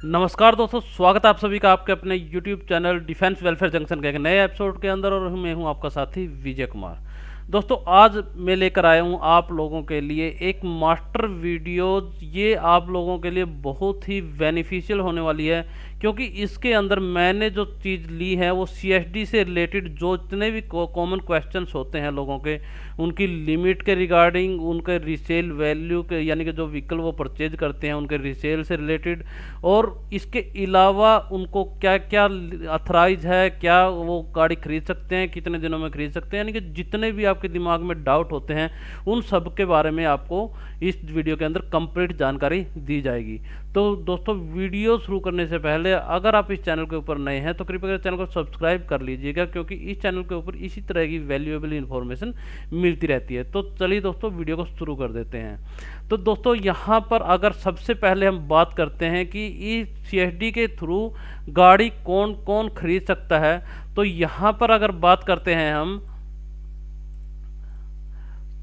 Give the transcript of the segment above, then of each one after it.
नमस्कार दोस्तों, स्वागत है आप सभी का आपके अपने YouTube channel defence welfare junction के एक नए एपिसोड के अंदर। और मैं हूं आपका साथी विजय कुमार। दोस्तों, आज मैं लेकर आया हूं आप लोगों के लिए एक मास्टर वीडियो। ये आप लोगों के लिए बहुत ही बेनिफिशियल होने वाली है, क्योंकि इसके अंदर मैंने जो चीज़ ली है वो CSD से रिलेटेड जो जितने भी कॉमन क्वेश्चंस होते हैं लोगों के, उनकी लिमिट के रिगार्डिंग, उनके रीसेल वैल्यू के यानी कि जो व्हीकल वो परचेज करते हैं उनके रीसेल से रिलेटेड, और इसके अलावा उनको क्या क्या अथराइज है, क्या वो गाड़ी खरीद सकते हैं, कितने दिनों में खरीद सकते हैं, यानी कि जितने भी आपके दिमाग में डाउट होते हैं उन सब के बारे में आपको इस वीडियो के अंदर कंप्लीट जानकारी दी जाएगी। तो दोस्तों, वीडियो शुरू करने से पहले अगर आप इस चैनल के ऊपर नए हैं तो कृपया चैनल को सब्सक्राइब कर लीजिएगा, क्योंकि इस चैनल के ऊपर इसी तरह की वैल्यूएबल इन्फॉर्मेशन मिलती रहती है। तो चलिए दोस्तों, वीडियो को शुरू कर देते हैं। तो दोस्तों, यहाँ पर अगर सबसे पहले हम बात करते हैं कि इस CSD के थ्रू गाड़ी कौन कौन खरीद सकता है, तो यहाँ पर अगर बात करते हैं हम,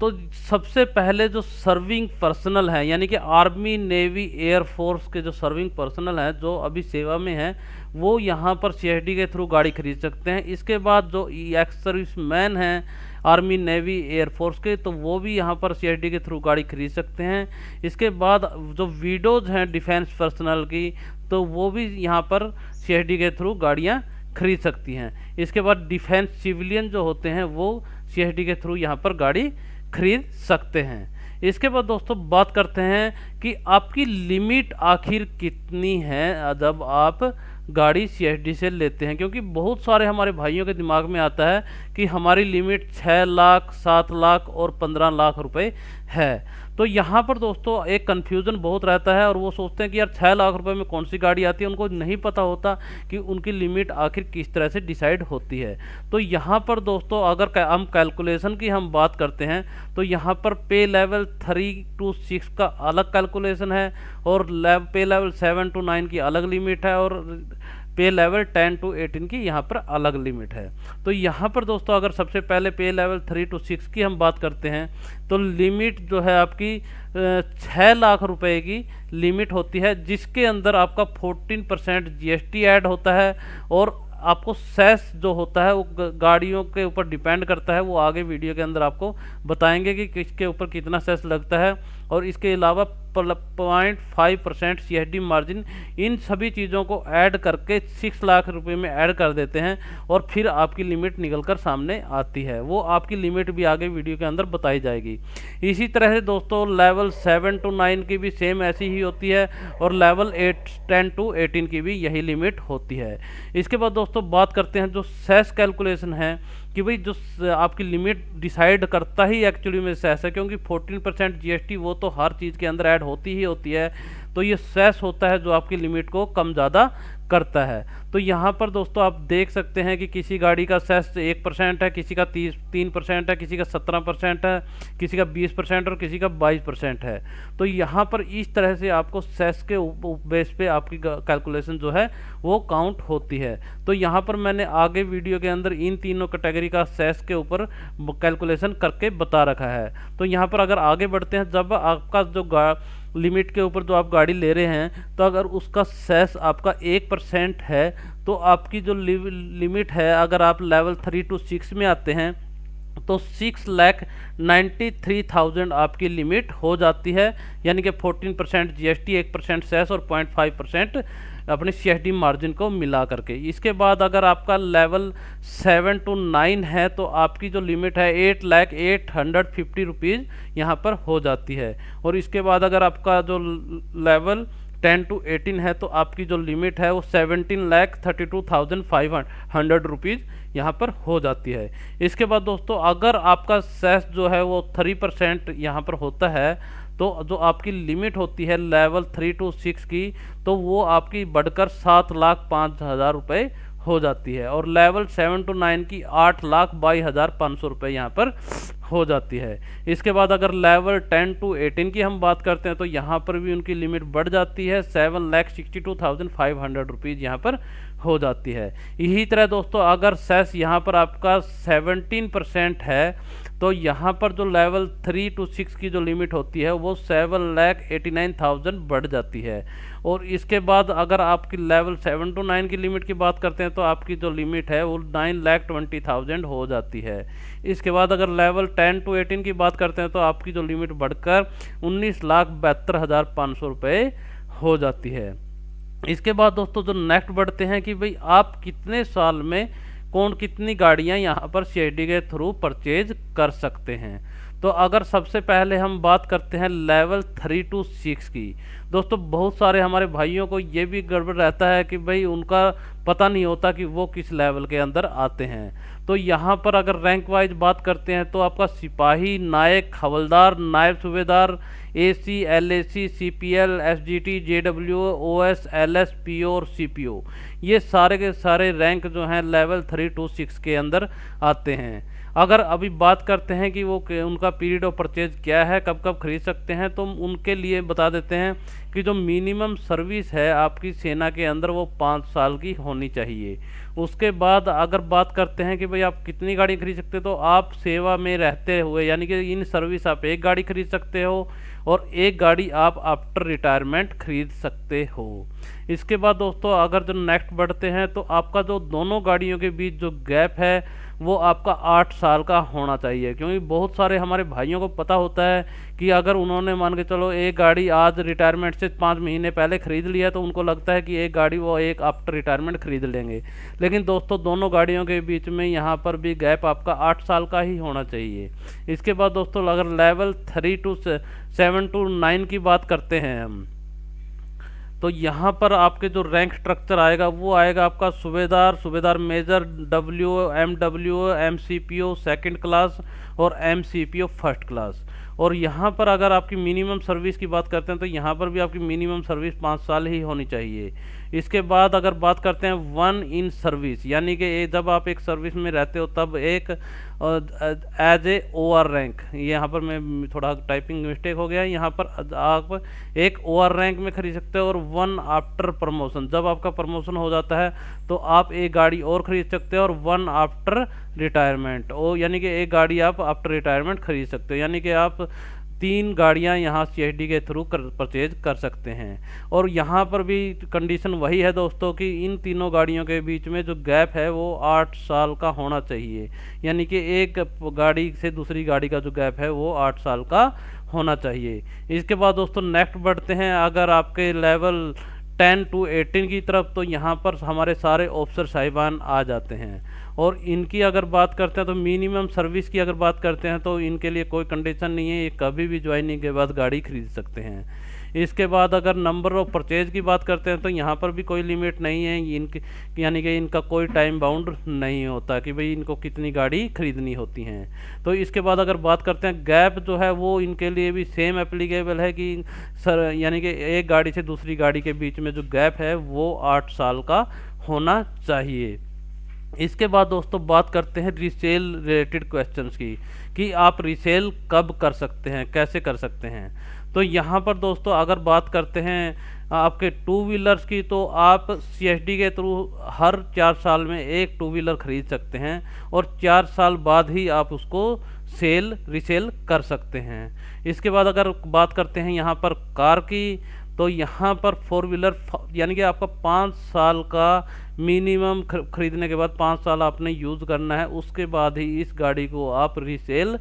तो सबसे पहले जो सर्विंग पर्सनल है, यानी कि आर्मी नेवी एयरफोर्स के जो सर्विंग पर्सनल हैं जो अभी सेवा में हैं, वो यहाँ पर CSD के थ्रू गाड़ी खरीद सकते हैं। इसके बाद जो एक्स सर्विस मैन हैं आर्मी नेवी एयरफोर्स के, तो वो भी यहाँ पर CSD के थ्रू गाड़ी खरीद सकते हैं। इसके बाद जो विडोज हैं डिफेंस पर्सनल की, तो वो भी यहाँ पर CSD के थ्रू गाड़ियाँ खरीद सकती हैं। इसके बाद डिफेंस सिविलियन जो होते हैं वो CSD के थ्रू यहाँ पर गाड़ी खरीद सकते हैं। इसके बाद दोस्तों बात करते हैं कि आपकी लिमिट आखिर कितनी है जब आप गाड़ी CSD से लेते हैं, क्योंकि बहुत सारे हमारे भाइयों के दिमाग में आता है कि हमारी लिमिट 6 लाख, 7 लाख और 15 लाख रुपए है। तो यहाँ पर दोस्तों एक कन्फ्यूज़न बहुत रहता है, और वो सोचते हैं कि यार 6 लाख रुपए में कौन सी गाड़ी आती है। उनको नहीं पता होता कि उनकी लिमिट आखिर किस तरह से डिसाइड होती है। तो यहाँ पर दोस्तों अगर हम कैलकुलेशन की हम बात करते हैं, तो यहाँ पर पे लेवल 3 to 6 का अलग कैलकुलेशन है, और पे लेवल 7 to 9 की अलग लिमिट है, और पे लेवल 10 to 18 की यहाँ पर अलग लिमिट है। तो यहाँ पर दोस्तों अगर सबसे पहले पे लेवल 3 to 6 की हम बात करते हैं, तो लिमिट जो है आपकी 6 लाख रुपए की लिमिट होती है, जिसके अंदर आपका 14% GST ऐड होता है, और आपको सेस जो होता है वो गाड़ियों के ऊपर डिपेंड करता है। वो आगे वीडियो के अंदर आपको बताएंगे कि किसके ऊपर कितना सेस लगता है, और इसके अलावा 0.5% CSD मार्जिन, इन सभी चीज़ों को ऐड करके 6 लाख रुपए में ऐड कर देते हैं, और फिर आपकी लिमिट निकल कर सामने आती है। वो आपकी लिमिट भी आगे वीडियो के अंदर बताई जाएगी। इसी तरह से दोस्तों लेवल 7 to 9 की भी सेम ऐसी ही होती है, और लेवल 10 to 18 की भी यही लिमिट होती है। इसके बाद दोस्तों बात करते हैं जो सेस कैलकुलेशन है, कि भाई जो आपकी लिमिट डिसाइड करता ही एक्चुअली में सेस है, क्योंकि 14% GST वो तो हर चीज़ के अंदर ऐड होती ही होती है। तो ये सेस होता है जो आपकी लिमिट को कम ज़्यादा करता है। तो यहाँ पर दोस्तों आप देख सकते हैं कि किसी गाड़ी का सेस 1% है, किसी का 3% है, किसी का 17% है, किसी का 20% और किसी का 22% है। तो यहाँ पर इस तरह से आपको सेस के बेस पे आपकी कैलकुलेशन जो है वो काउंट होती है। तो यहाँ पर मैंने आगे वीडियो के अंदर इन तीनों कैटेगरी का सेस के ऊपर कैलकुलेशन करके बता रखा है। तो यहाँ पर अगर आगे बढ़ते हैं, जब आपका जो लिमिट के ऊपर जो आप गाड़ी ले रहे हैं, तो अगर उसका सेस आपका 1% है, तो आपकी जो लिमिट है, अगर आप लेवल 3 to 6 में आते हैं, तो 6,93,000 आपकी लिमिट हो जाती है, यानी कि 14% GST, 1% सेस और 0.5% अपने CSD मार्जिन को मिला करके। इसके बाद अगर आपका लेवल 7 to 9 है, तो आपकी जो लिमिट है 8,850 रुपीज़ यहाँ पर हो जाती है। और इसके बाद अगर आपका जो लेवल 10 to 18 है, तो आपकी जो लिमिट है वो 17,32,500 रुपीज़ यहाँ पर हो जाती है। इसके बाद दोस्तों अगर आपका सेस जो है वो 3% यहाँ पर होता है, तो जो आपकी लिमिट होती है लेवल 3 to 6 की, तो वो आपकी बढ़कर 7,05,000 रुपये हो जाती है, और लेवल 7 to 9 की 8,22,500 रुपये यहाँ पर हो जाती है। इसके बाद अगर लेवल 10 to 18 की हम बात करते हैं, तो यहाँ पर भी उनकी लिमिट बढ़ जाती है, 7,62,500 रुपीज़ यहाँ पर हो जाती है। यही तरह दोस्तों अगर सेस यहाँ पर आपका 17% है, तो यहाँ पर जो लेवल 3 to 6 की जो लिमिट होती है वो 7,89,000 बढ़ जाती है। और इसके बाद अगर आपकी लेवल 7 to 9 की लिमिट की बात करते हैं तो आपकी जो लिमिट है वो 9,20,000 हो जाती है। इसके बाद अगर लेवल 10 to 18 की बात करते हैं तो आपकी जो लिमिट बढ़कर 19,72,500 रुपये हो जाती है। इसके बाद दोस्तों जो नेक्स्ट बढ़ते हैं कि भाई आप कितने साल में कौन कितनी गाड़ियां यहाँ पर सीआईडी के थ्रू परचेज कर सकते हैं। तो अगर सबसे पहले हम बात करते हैं लेवल 3 to 6 की, दोस्तों बहुत सारे हमारे भाइयों को ये भी गड़बड़ रहता है कि भाई उनका पता नहीं होता कि वो किस लेवल के अंदर आते हैं। तो यहाँ पर अगर रैंक वाइज बात करते हैं तो आपका सिपाही, नायक, हवलदार, नायब सूबेदार, AC, LAC, CPL, SGT, JW, OS, LS, PO और सीपीओ, ये सारे के सारे रैंक जो हैं लेवल 3 to 6 के अंदर आते हैं। अगर अभी बात करते हैं कि वो उनका पीरियड ऑफ परचेज क्या है, कब कब खरीद सकते हैं, तो उनके लिए बता देते हैं कि जो मिनिमम सर्विस है आपकी सेना के अंदर वो 5 साल की होनी चाहिए। उसके बाद अगर बात करते हैं कि भाई आप कितनी गाड़ी खरीद सकते हो, तो आप सेवा में रहते हुए यानी कि इन सर्विस आप एक गाड़ी खरीद सकते हो और एक गाड़ी आप आफ्टर रिटायरमेंट खरीद सकते हो। इसके बाद दोस्तों अगर जो नेक्स्ट बढ़ते हैं तो आपका जो दोनों गाड़ियों के बीच जो गैप है वो आपका 8 साल का होना चाहिए, क्योंकि बहुत सारे हमारे भाइयों को पता होता है कि अगर उन्होंने मान के चलो एक गाड़ी आज रिटायरमेंट से 5 महीने पहले खरीद लिया तो उनको लगता है कि एक गाड़ी वो एक आफ्टर रिटायरमेंट खरीद लेंगे। लेकिन दोस्तों दोनों गाड़ियों के बीच में यहाँ पर भी गैप आपका 8 साल का ही होना चाहिए। इसके बाद दोस्तों अगर लेवल 3 to 7 to 9 की बात करते हैं हम, तो यहाँ पर आपके जो रैंक स्ट्रक्चर आएगा वो आएगा आपका subedar, subedar major, W, MW, MCPO second class और एमसीपीओ फर्स्ट क्लास। और यहाँ पर अगर आपकी मिनिमम सर्विस की बात करते हैं तो यहाँ पर भी आपकी मिनिमम सर्विस 5 साल ही होनी चाहिए। इसके बाद अगर बात करते हैं 1 in सर्विस, यानी कि जब आप एक सर्विस में रहते हो तब एक एज ए OR रैंक, यहाँ पर मैं थोड़ा टाइपिंग मिस्टेक हो गया है, यहाँ पर आप एक OR रैंक में खरीद सकते हो। और 1 आफ्टर प्रमोशन, जब आपका प्रमोशन हो जाता है तो आप एक गाड़ी और खरीद सकते हो। और 1 आफ्टर रिटायरमेंट, ओ यानी कि एक गाड़ी आप आफ्टर रिटायरमेंट खरीद सकते हो, यानी कि आप 3 गाड़ियां यहाँ सीआईडी के थ्रू परचेज कर सकते हैं। और यहाँ पर भी कंडीशन वही है दोस्तों कि इन तीनों गाड़ियों के बीच में जो गैप है वो 8 साल का होना चाहिए, यानी कि एक गाड़ी से दूसरी गाड़ी का जो गैप है वो 8 साल का होना चाहिए। इसके बाद दोस्तों नेक्स्ट बढ़ते हैं अगर आपके लेवल 10 to 18 की तरफ, तो यहाँ पर हमारे सारे ऑफिसर साहिबान आ जाते हैं। और इनकी अगर बात करते हैं तो मिनिमम सर्विस की अगर बात करते हैं तो इनके लिए कोई कंडीशन नहीं है, ये कभी भी ज्वाइनिंग के बाद गाड़ी खरीद सकते हैं। इसके बाद अगर नंबर ऑफ परचेज की बात करते हैं तो यहाँ पर भी कोई लिमिट नहीं है इनकी, यानी कि इनका कोई टाइम बाउंड नहीं होता कि भाई इनको कितनी गाड़ी खरीदनी होती हैं। तो इसके बाद अगर बात करते हैं गैप जो है वो इनके लिए भी सेम एप्लीकेबल है कि सर यानी कि एक गाड़ी से दूसरी गाड़ी के बीच में जो गैप है वो 8 साल का होना चाहिए। इसके बाद दोस्तों बात करते हैं रीसेल रिलेटेड क्वेश्चंस की कि आप रीसेल कब कर सकते हैं, कैसे कर सकते हैं। तो यहाँ पर दोस्तों अगर बात करते हैं आपके 2 व्हीलर्स की, तो आप सीएसडी के थ्रू हर 4 साल में एक 2 व्हीलर खरीद सकते हैं और 4 साल बाद ही आप उसको रीसेल कर सकते हैं। इसके बाद अगर बात करते हैं यहाँ पर कार की, तो यहाँ पर 4 व्हीलर यानी कि आपका 5 साल का मिनिमम खरीदने के बाद 5 साल आपने यूज़ करना है, उसके बाद ही इस गाड़ी को आप रीसेल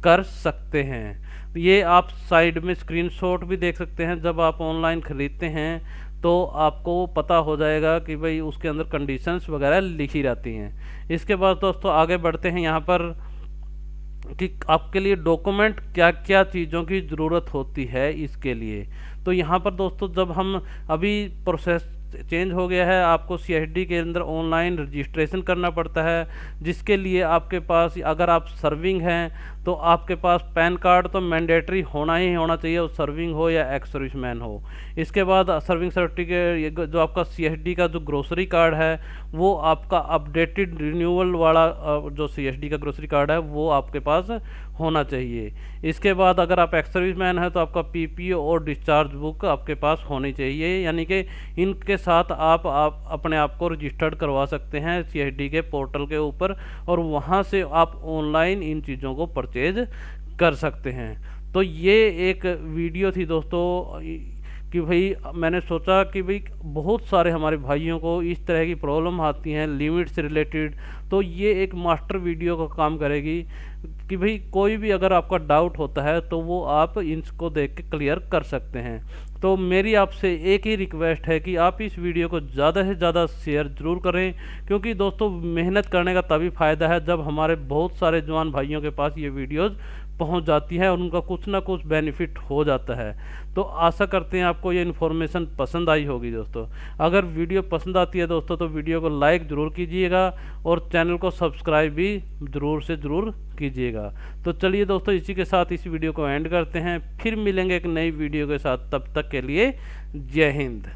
कर सकते हैं। ये आप साइड में स्क्रीनशॉट भी देख सकते हैं, जब आप ऑनलाइन खरीदते हैं तो आपको पता हो जाएगा कि भाई उसके अंदर कंडीशंस वगैरह लिखी रहती हैं। इसके बाद दोस्तों आगे बढ़ते हैं यहाँ पर कि आपके लिए डॉक्यूमेंट क्या क्या चीज़ों की ज़रूरत होती है इसके लिए। तो यहाँ पर दोस्तों जब हम अभी प्रोसेस चेंज हो गया है, आपको सीएसडी के अंदर ऑनलाइन रजिस्ट्रेशन करना पड़ता है, जिसके लिए आपके पास अगर आप सर्विंग हैं तो आपके पास पैन कार्ड तो मैंडेटरी होना ही होना चाहिए, वो सर्विंग हो या एक्स सर्विसमैन हो। इसके बाद सर्विंग सर्टिफिकेट, जो आपका सीएसडी का जो ग्रोसरी कार्ड है वो आपका अपडेटेड रिन्यूअल वाला जो सीएसडी का ग्रोसरी कार्ड है वो आपके पास होना चाहिए। इसके बाद अगर आप एक्स सर्विसमैन है तो आपका पीपीओ और डिस्चार्ज बुक आपके पास होनी चाहिए, यानी कि इनके साथ आप अपने आप को रजिस्टर्ड करवा सकते हैं सीएसडी के पोर्टल के ऊपर, और वहाँ से आप ऑनलाइन इन चीज़ों को परचेज कर सकते हैं। तो ये एक वीडियो थी दोस्तों कि भाई मैंने सोचा कि भाई बहुत सारे हमारे भाइयों को इस तरह की प्रॉब्लम आती हैं लिमिट से रिलेटेड, तो ये एक मास्टर वीडियो का काम करेगी कि भाई कोई भी अगर आपका डाउट होता है तो वो आप इसको देख के क्लियर कर सकते हैं। तो मेरी आपसे एक ही रिक्वेस्ट है कि आप इस वीडियो को ज़्यादा से ज़्यादा शेयर ज़रूर करें, क्योंकि दोस्तों मेहनत करने का तभी फ़ायदा है जब हमारे बहुत सारे जवान भाइयों के पास ये वीडियोज़ पहुंच जाती है और उनका कुछ ना कुछ बेनिफिट हो जाता है। तो आशा करते हैं आपको ये इन्फॉर्मेशन पसंद आई होगी दोस्तों। अगर वीडियो पसंद आती है दोस्तों तो वीडियो को लाइक ज़रूर कीजिएगा और चैनल को सब्सक्राइब भी ज़रूर से ज़रूर कीजिएगा। तो चलिए दोस्तों, इसी के साथ इस वीडियो को एंड करते हैं, फिर मिलेंगे एक नई वीडियो के साथ। तब तक के लिए जय हिंद।